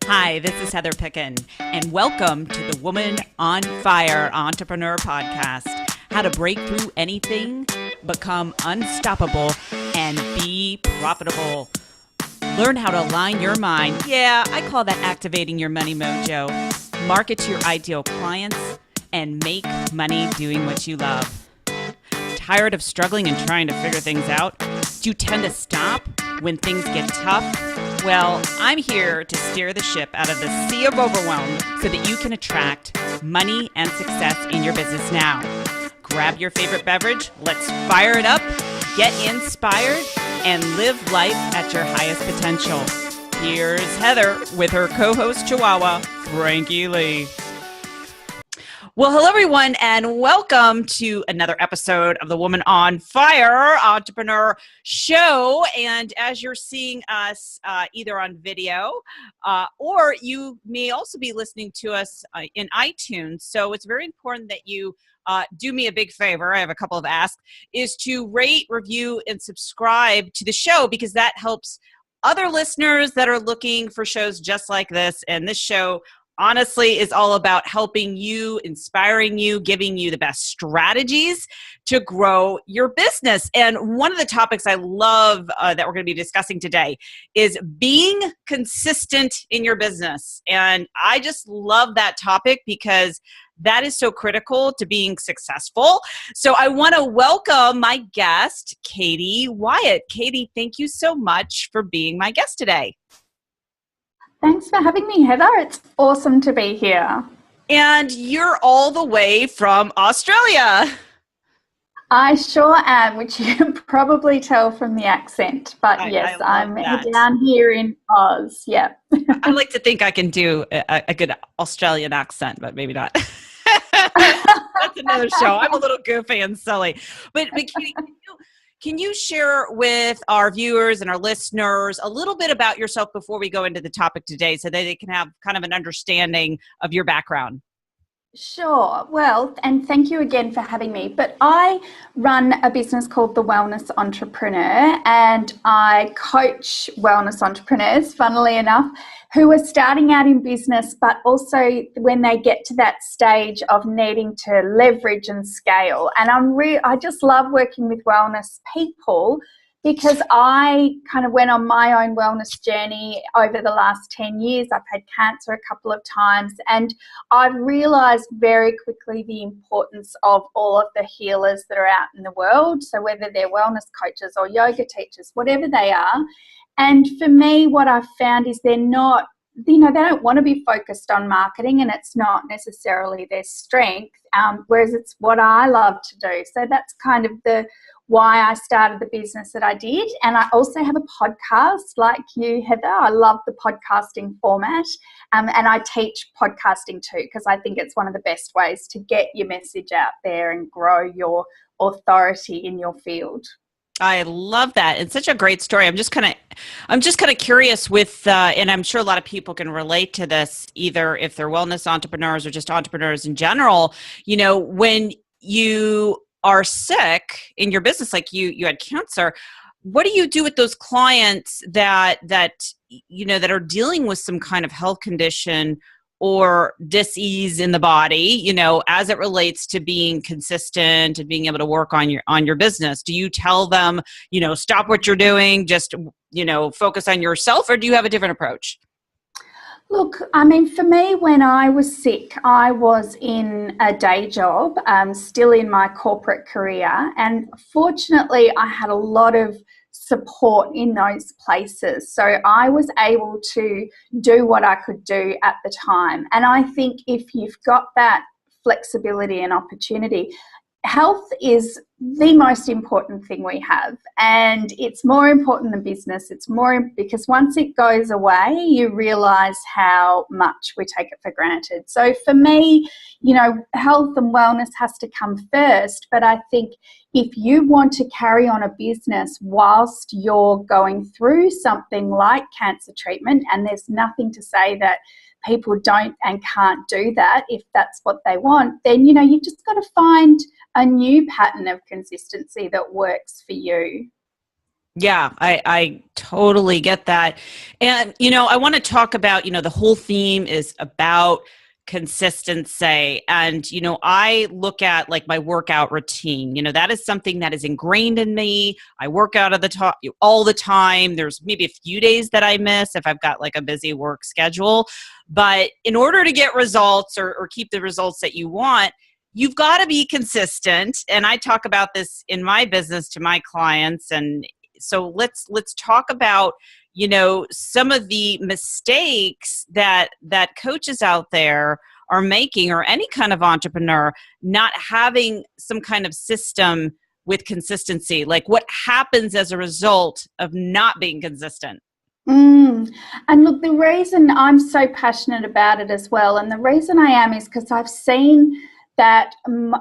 Hi, this is Heather Picken, and welcome to the Woman on Fire Entrepreneur Podcast. How to break through anything, become unstoppable, and be profitable. Learn how to align your mind. Yeah, I call that activating your money mojo. Market to your ideal clients and make money doing what you love. Tired of struggling and trying to figure things out? Do you tend to stop when things get tough? Well, I'm here to steer the ship out of the sea of overwhelm so that you can attract money and success in your business now. Grab your favorite beverage, let's fire it up, get inspired, and live life at your highest potential. Here's Heather with her co-host Chihuahua, Frankie Lee. Well, hello, everyone, and welcome to another episode of the Woman on Fire Entrepreneur Show. And as you're seeing us either on video or you may also be listening to us in iTunes. So it's very important that you do me a big favor. I have a couple of asks, is to rate, review, and subscribe to the show, because that helps other listeners that are looking for shows just like this. And this show honestly is all about helping you, inspiring you, giving you the best strategies to grow your business. And one of the topics I love that we're going to be discussing today is being consistent in your business. And I just love that topic because that is so critical to being successful. So I want to welcome my guest, Katie Wyatt. Katie, thank you so much for being my guest today. Thanks for having me, Heather. It's awesome to be here. And you're all the way from Australia. I sure am, which you can probably tell from the accent. But yes, I'm down here in Oz. Yeah. I like to think I can do a good Australian accent, but maybe not. That's another show. I'm a little goofy and silly. But Katie, can you share with our viewers and our listeners a little bit about yourself before we go into the topic today so that they can have kind of an understanding of your background? Sure. Well, and thank you again for having me. But I run a business called The Wellness Entrepreneur, and I coach wellness entrepreneurs, funnily enough, who are starting out in business, but also when they get to that stage of needing to leverage and scale. And I just love working with wellness people, because I kind of went on my own wellness journey over the last 10 years. I've had cancer a couple of times, and I've realized very quickly the importance of all of the healers that are out in the world. So whether they're wellness coaches or yoga teachers, whatever they are. And for me, what I've found is they're not, they don't want to be focused on marketing, and it's not necessarily their strength, whereas it's what I love to do. So that's kind of why I started the business that I did. And I also have a podcast like you, Heather. I love the podcasting format, and I teach podcasting too, because I think it's one of the best ways to get your message out there and grow your authority in your field. I love that. It's such a great story. I'm just kind of curious with, and I'm sure a lot of people can relate to this, either if they're wellness entrepreneurs or just entrepreneurs in general. When you are sick in your business, like you had cancer, what do you do with those clients that are dealing with some kind of health condition or dis-ease in the body, as it relates to being consistent and being able to work on your business? Do you tell them, stop what you're doing, just, focus on yourself, or do you have a different approach? Look, I mean, for me, when I was sick, I was in a day job, still in my corporate career. And fortunately, I had a lot of support in those places. So I was able to do what I could do at the time. And I think if you've got that flexibility and opportunity, health is the most important thing we have, and it's more important than business. It's more because once it goes away, you realize how much we take it for granted. So for me, health and wellness has to come first, but I think if you want to carry on a business whilst you're going through something like cancer treatment, and there's nothing to say that people don't and can't do that if that's what they want, then you've just got to find a new pattern of consistency that works for you. Yeah, I Totally get that. And, I want to talk about, the whole theme is about consistency. And, I look at like my workout routine, that is something that is ingrained in me. I work out at the top all the time. There's maybe a few days that I miss if I've got like a busy work schedule. But in order to get results or keep the results that you want, you've got to be consistent. And I talk about this in my business to my clients. And so let's talk about, some of the mistakes that coaches out there are making, or any kind of entrepreneur not having some kind of system with consistency. Like what happens as a result of not being consistent? And look, the reason I'm so passionate about it as well, and the reason I am is because I've seen that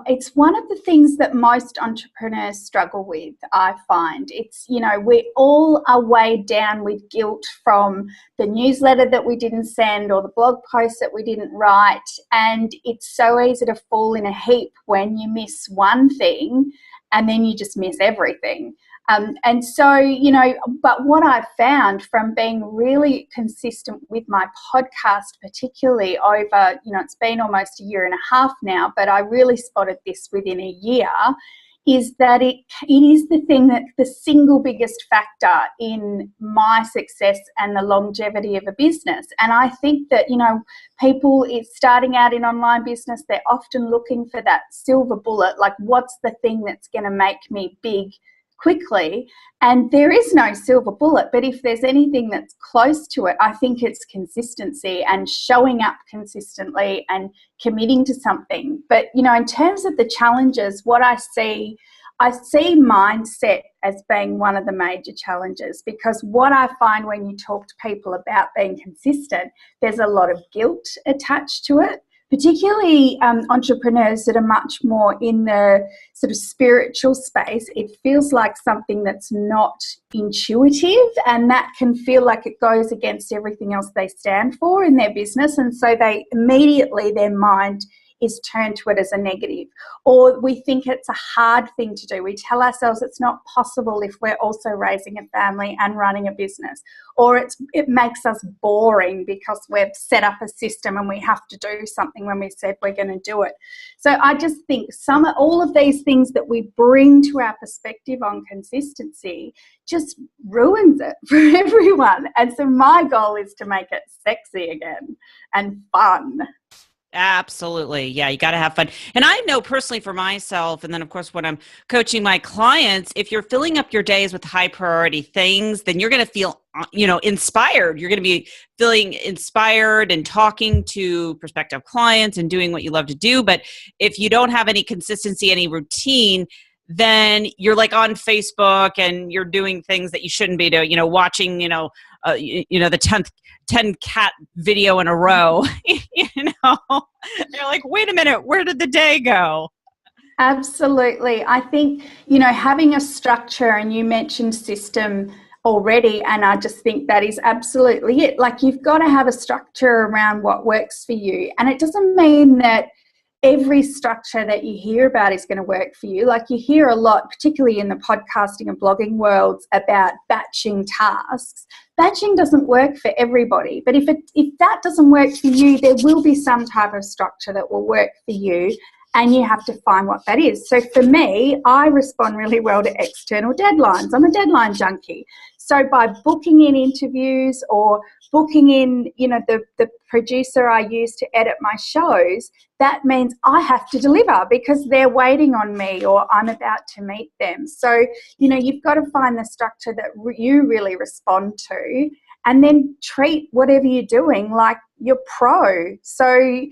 it's one of the things that most entrepreneurs struggle with, I find. It's, we all are weighed down with guilt from the newsletter that we didn't send or the blog post that we didn't write. And it's so easy to fall in a heap when you miss one thing and then you just miss everything. And so, but what I've found from being really consistent with my podcast, particularly over, it's been almost a year and a half now, but I really spotted this within a year, is that it is the thing that the single biggest factor in my success and the longevity of a business. And I think that, people starting out in online business, they're often looking for that silver bullet, like what's the thing that's going to make me big quickly, and there is no silver bullet, but if there's anything that's close to it, I think it's consistency and showing up consistently and committing to something. But in terms of the challenges, what I see mindset as being one of the major challenges, because what I find when you talk to people about being consistent, there's a lot of guilt attached to it, particularly entrepreneurs that are much more in the sort of spiritual space. It feels like something that's not intuitive, and that can feel like it goes against everything else they stand for in their business. And so their mind is turned to it as a negative, or we think it's a hard thing to do. We tell ourselves it's not possible if we're also raising a family and running a business, or it makes us boring because we've set up a system and we have to do something when we said we're going to do it. So I just think all of these things that we bring to our perspective on consistency just ruins it for everyone. And so my goal is to make it sexy again and fun. Absolutely. Yeah, you got to have fun. And I know personally for myself, and then of course when I'm coaching my clients, if you're filling up your days with high priority things, then you're going to feel, inspired. You're going to be feeling inspired and talking to prospective clients and doing what you love to do. But if you don't have any consistency, any routine, then you're like on Facebook and you're doing things that you shouldn't be doing, watching, the 10 cat video in a row, you're like, wait a minute, where did the day go? Absolutely. I think, having a structure, and you mentioned system already, and I just think that is absolutely it. Like, you've got to have a structure around what works for you. And it doesn't mean that every structure that you hear about is going to work for you. Like, you hear a lot, particularly in the podcasting and blogging worlds, about batching tasks. Batching doesn't work for everybody, but if that doesn't work for you, there will be some type of structure that will work for you, and you have to find what that is. So for me, I respond really well to external deadlines. I'm a deadline junkie. So by booking in interviews or booking in, the producer I use to edit my shows, that means I have to deliver because they're waiting on me or I'm about to meet them. So, you've got to find the structure that you really respond to, and then treat whatever you're doing like you're pro. So,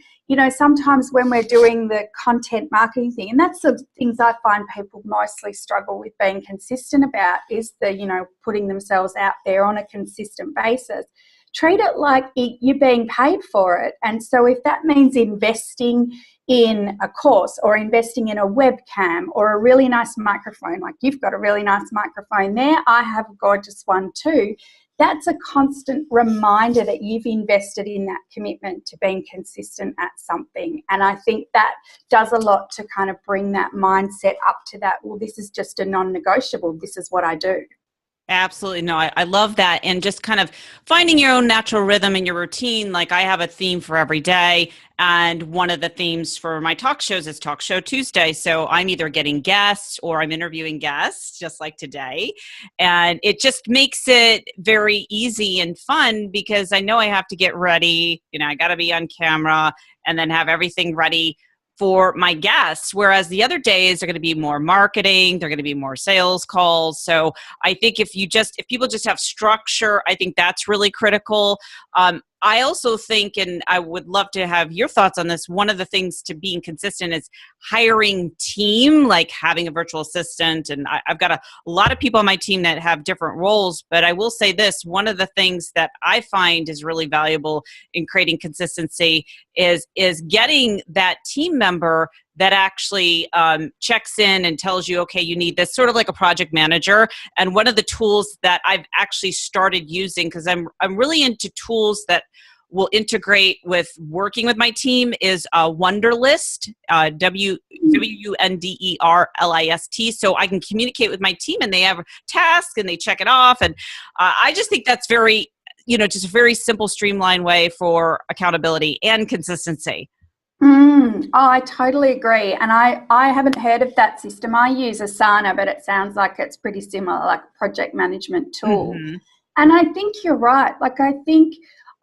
sometimes when we're doing the content marketing thing, and that's the things I find people mostly struggle with being consistent about, is the, putting themselves out there on a consistent basis. Treat it like you're being paid for it. And so if that means investing in a course or investing in a webcam or a really nice microphone, like you've got a really nice microphone there, I have a gorgeous one too. That's a constant reminder that you've invested in that commitment to being consistent at something. And I think that does a lot to kind of bring that mindset up to that, well, this is just a non-negotiable. This is what I do. Absolutely. No, I love that. And just kind of finding your own natural rhythm in your routine. Like I have a theme for every day. And one of the themes for my talk shows is Talk Show Tuesday. So I'm either getting guests or I'm interviewing guests, just like today. And it just makes it very easy and fun because I know I have to get ready. I got to be on camera and then have everything ready for my guests. Whereas the other days are going to be more marketing, they're going to be more sales calls. So I think if people just have structure, I think that's really critical. I also think, and I would love to have your thoughts on this, one of the things to being consistent is hiring team, like having a virtual assistant. And I've got a lot of people on my team that have different roles, but I will say this, one of the things that I find is really valuable in creating consistency is getting that team member that actually checks in and tells you, okay, you need this, sort of like a project manager. And one of the tools that I've actually started using, because I'm really into tools that will integrate with working with my team, is Wunderlist, Wunderlist. So I can communicate with my team and they have tasks and they check it off. And I just think that's very, just a very simple, streamlined way for accountability and consistency. Oh, I totally agree. And I haven't heard of that system. I use Asana, but it sounds like it's pretty similar, like a project management tool. Mm-hmm. And I think you're right. Like,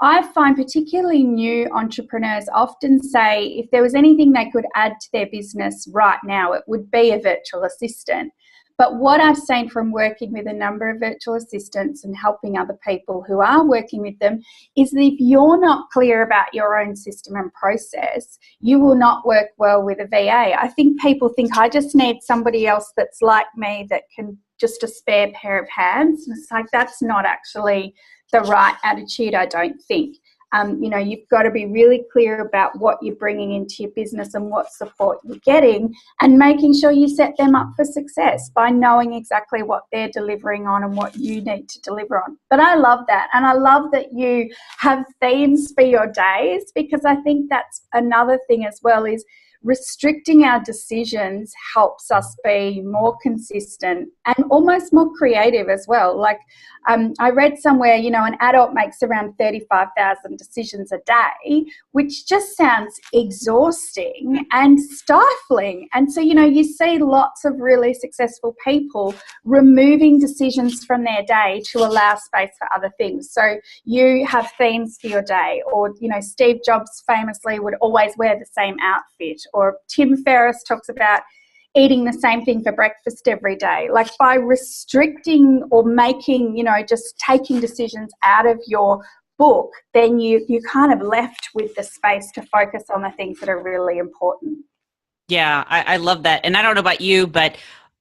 I find particularly new entrepreneurs often say if there was anything they could add to their business right now, it would be a virtual assistant. But what I've seen from working with a number of virtual assistants and helping other people who are working with them is that if you're not clear about your own system and process, you will not work well with a VA. I think people think I just need somebody else that's like me that can just a spare pair of hands. And it's like, that's not actually the right attitude, I don't think. You've got to be really clear about what you're bringing into your business and what support you're getting, and making sure you set them up for success by knowing exactly what they're delivering on and what you need to deliver on. But I love that. And I love that you have themes for your days, because I think that's another thing as well, is restricting our decisions helps us be more consistent and almost more creative as well. Like I read somewhere, an adult makes around 35,000 decisions a day, which just sounds exhausting and stifling. And so, you see lots of really successful people removing decisions from their day to allow space for other things. So you have themes for your day, or, Steve Jobs famously would always wear the same outfit, or Tim Ferriss talks about eating the same thing for breakfast every day. Like, by restricting or making, just taking decisions out of your book, then you kind of left with the space to focus on the things that are really important. Yeah, I love that. And I don't know about you, but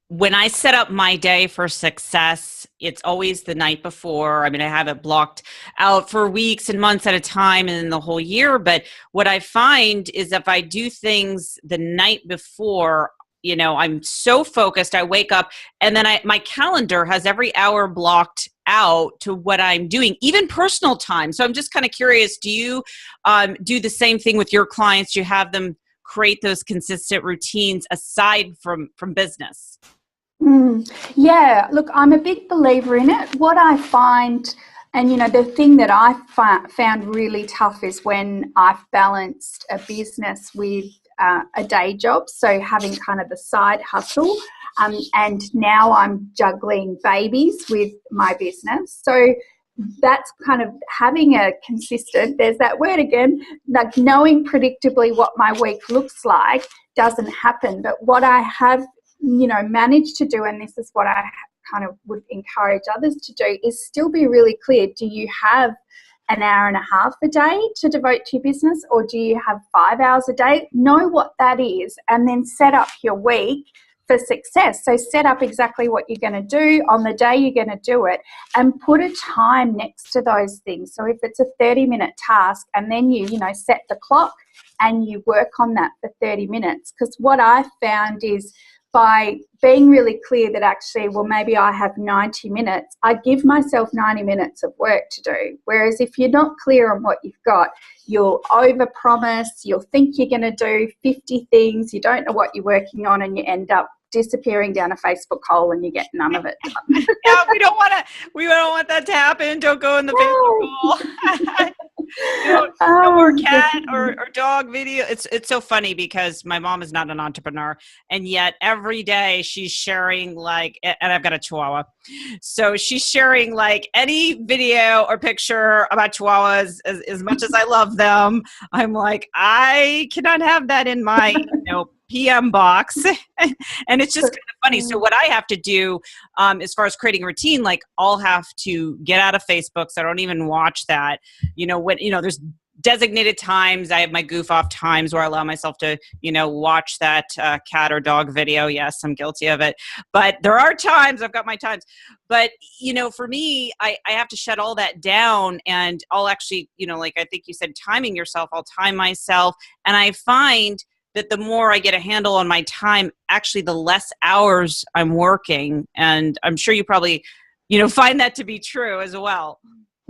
when I set up my day for success, it's always the night before. I mean, I have it blocked out for weeks and months at a time and then the whole year. But what I find is if I do things the night before, I'm so focused, I wake up and then my calendar has every hour blocked out to what I'm doing, even personal time. So I'm just kind of curious, do you do the same thing with your clients? Do you have them create those consistent routines aside from business? Yeah, look, I'm a big believer in it. What I find, and the thing that I found really tough is when I've balanced a business with a day job, so having kind of the side hustle, and now I'm juggling babies with my business. So that's kind of having a consistent, there's that word again, like knowing predictably what my week looks like doesn't happen. But what I have managed to do, and this is what I kind of would encourage others to do, is still be really clear. Do you have an hour and a half a day to devote to your business, or do you have 5 hours a day? Know what that is, and then set up your week for success. So set up exactly what you're going to do on the day you're going to do it, and put a time next to those things. So if it's a 30-minute task, and then you set the clock and you work on that for 30 minutes. Because what I found is, by being really clear that actually, well, maybe I have 90 minutes, I give myself 90 minutes of work to do. Whereas if you're not clear on what you've got, you'll overpromise, you'll think you're going to do 50 things, you don't know what you're working on, and you end up disappearing down a Facebook hole and you get none of it done. Yeah, we don't want that to happen. Don't go in the Facebook hole. No more cat or dog video. It's so funny because my mom is not an entrepreneur, and yet every day she's sharing and I've got a Chihuahua, so she's sharing like any video or picture about Chihuahuas. As much as I love them, I'm like, I cannot have that in my PM box. And it's just kind of funny. So what I have to do as far as creating a routine, like I'll have to get out of Facebook, so I don't even watch that. There's designated times. I have my goof off times where I allow myself to, watch that cat or dog video. Yes, I'm guilty of it. But there are times, I've got my times. But, for me, I have to shut all that down, and I'll actually, like I think you said, timing yourself, I'll time myself. And I find that the more I get a handle on my time, actually the less hours I'm working. And I'm sure you probably, find that to be true as well.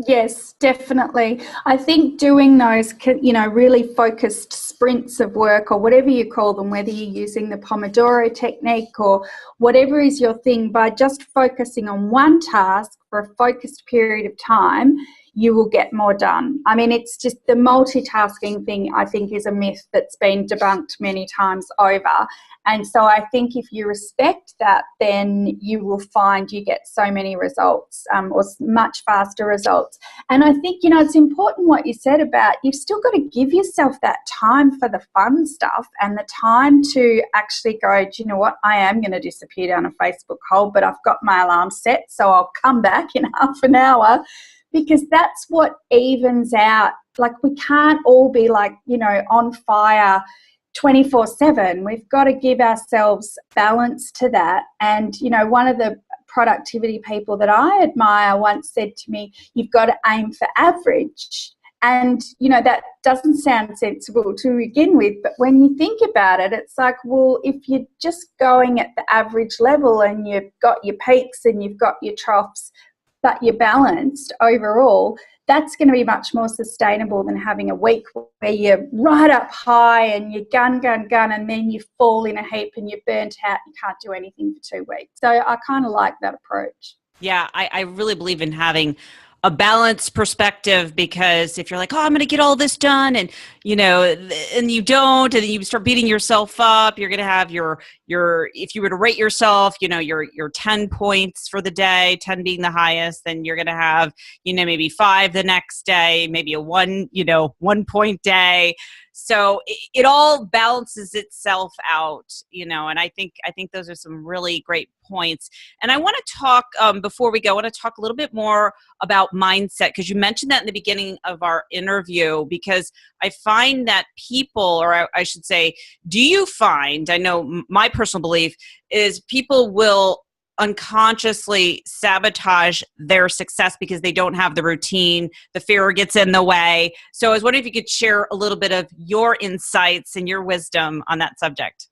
Yes, definitely. I think doing those, really focused sprints of work, or whatever you call them, whether you're using the Pomodoro technique or whatever is your thing, by just focusing on one task for a focused period of time, you will get more done. I mean, it's just the multitasking thing, I think, is a myth that's been debunked many times over. And so I think if you respect that, then you will find you get so many results, or much faster results. And I think, it's important what you said about you've still got to give yourself that time for the fun stuff and the time to actually go, do you know what, I am going to disappear down a Facebook hole, but I've got my alarm set, so I'll come back in half an hour. Because that's what evens out. Like, we can't all be like, on fire 24/7. We've got to give ourselves balance to that. And, one of the productivity people that I admire once said to me, you've got to aim for average. And, that doesn't sound sensible to begin with, but when you think about it, it's like, well, if you're just going at the average level and you've got your peaks and you've got your troughs, but you're balanced overall, that's going to be much more sustainable than having a week where you're right up high and you gun, and then you fall in a heap and you're burnt out and can't do anything for 2 weeks. So I kind of like that approach. Yeah, I really believe in having a balanced perspective, because if you're like, I'm going to get all this done, and and you don't, and then you start beating yourself up, you're going to have your if you were to rate yourself, your 10 points for the day, 10 being the highest, then you're going to have maybe 5 the next day, maybe a 1 point day. So it all balances itself out, and I think those are some really great points. And I want to talk, before we go, I want to talk a little bit more about mindset, because you mentioned that in the beginning of our interview, because I find that people, or I should say, do you find, I know my personal belief is people will unconsciously sabotage their success because they don't have the routine. The fear gets in the way. So I was wondering if you could share a little bit of your insights and your wisdom on that subject.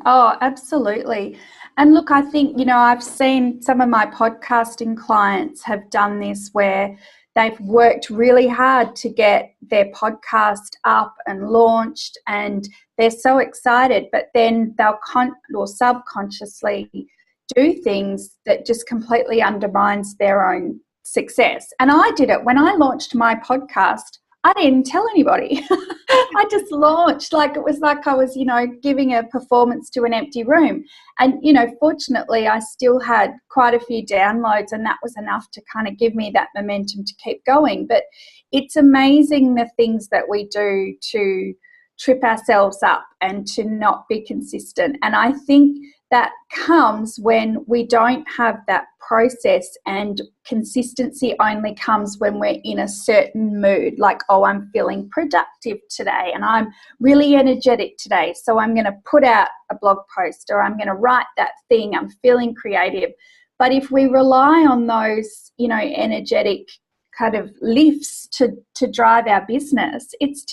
Oh, absolutely. And look, I think, I've seen some of my podcasting clients have done this, where they've worked really hard to get their podcast up and launched, and they're so excited, but then they'll subconsciously do things that just completely undermines their own success. And I did it when I launched my podcast. I didn't tell anybody. I just launched, like it was like I was, giving a performance to an empty room. And, fortunately, I still had quite a few downloads, and that was enough to kind of give me that momentum to keep going. But it's amazing the things that we do to trip ourselves up and to not be consistent. And I think that comes when we don't have that process, and consistency only comes when we're in a certain mood, like, I'm feeling productive today and I'm really energetic today, so I'm going to put out a blog post, or I'm going to write that thing, I'm feeling creative. But if we rely on those, energetic kind of lifts to drive our business, it's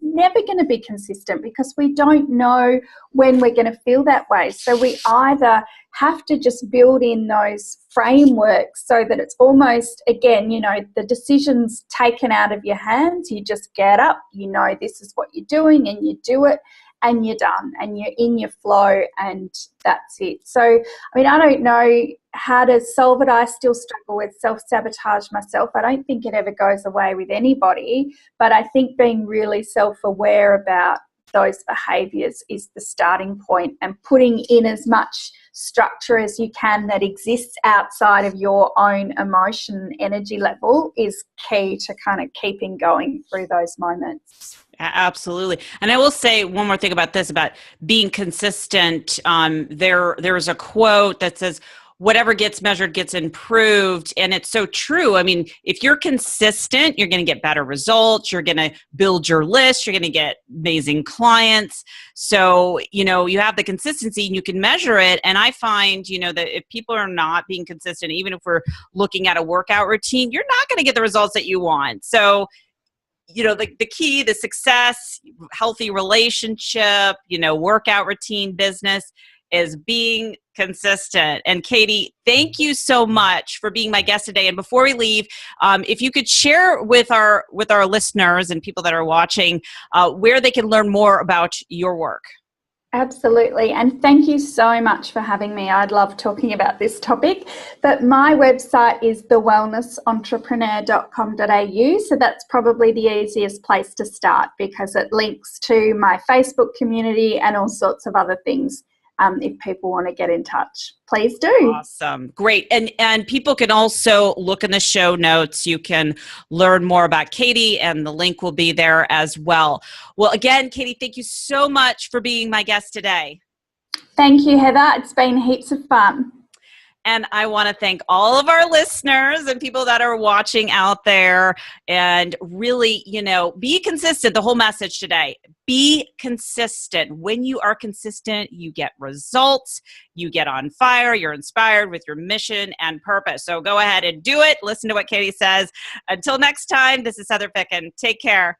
never going to be consistent, because we don't know when we're going to feel that way. So we either have to just build in those frameworks so that it's almost, again, the decision's taken out of your hands. You just get up, this is what you're doing, and you do it. and you're done and you're in your flow and that's it. So, I mean, I don't know how to solve it. I still struggle with self-sabotage myself. I don't think it ever goes away with anybody, but I think being really self-aware about those behaviours is the starting point, and putting in as much structure as you can that exists outside of your own emotion energy level is key to kind of keeping going through those moments. Absolutely. And I will say one more thing about this, about being consistent. There is a quote that says, whatever gets measured gets improved. And it's so true. I mean, if you're consistent, you're going to get better results. You're going to build your list. You're going to get amazing clients. So, you have the consistency and you can measure it. And I find, that if people are not being consistent, even if we're looking at a workout routine, you're not going to get the results that you want. So, the key, the success, healthy relationship, workout routine, business is being consistent. And Katie, thank you so much for being my guest today. And before we leave, if you could share with our listeners and people that are watching where they can learn more about your work. Absolutely. And thank you so much for having me. I'd love talking about this topic. But my website is thewellnessentrepreneur.com.au. So that's probably the easiest place to start because it links to my Facebook community and all sorts of other things. If people want to get in touch, please do. Awesome. Great. And people can also look in the show notes. You can learn more about Katie and the link will be there as well. Well, again, Katie, thank you so much for being my guest today. Thank you, Heather. It's been heaps of fun. And I want to thank all of our listeners and people that are watching out there, and really, be consistent. The whole message today, be consistent. When you are consistent, you get results, you get on fire, you're inspired with your mission and purpose. So go ahead and do it. Listen to what Katie says. Until next time, this is Heather Picken. Take care.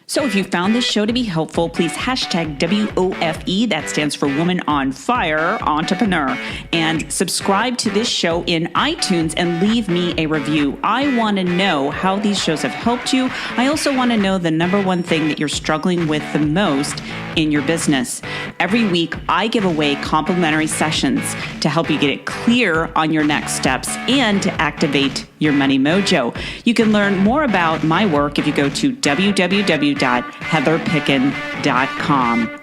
So if you found this show to be helpful, please hashtag WOFE, that stands for Woman on Fire Entrepreneur, and subscribe to this show in iTunes and leave me a review. I want to know how these shows have helped you. I also want to know the number one thing that you're struggling with the most in your business. Every week, I give away complimentary sessions to help you get it clear on your next steps and to activate your money mojo. You can learn more about my work if you go to www.heatherpicken.com.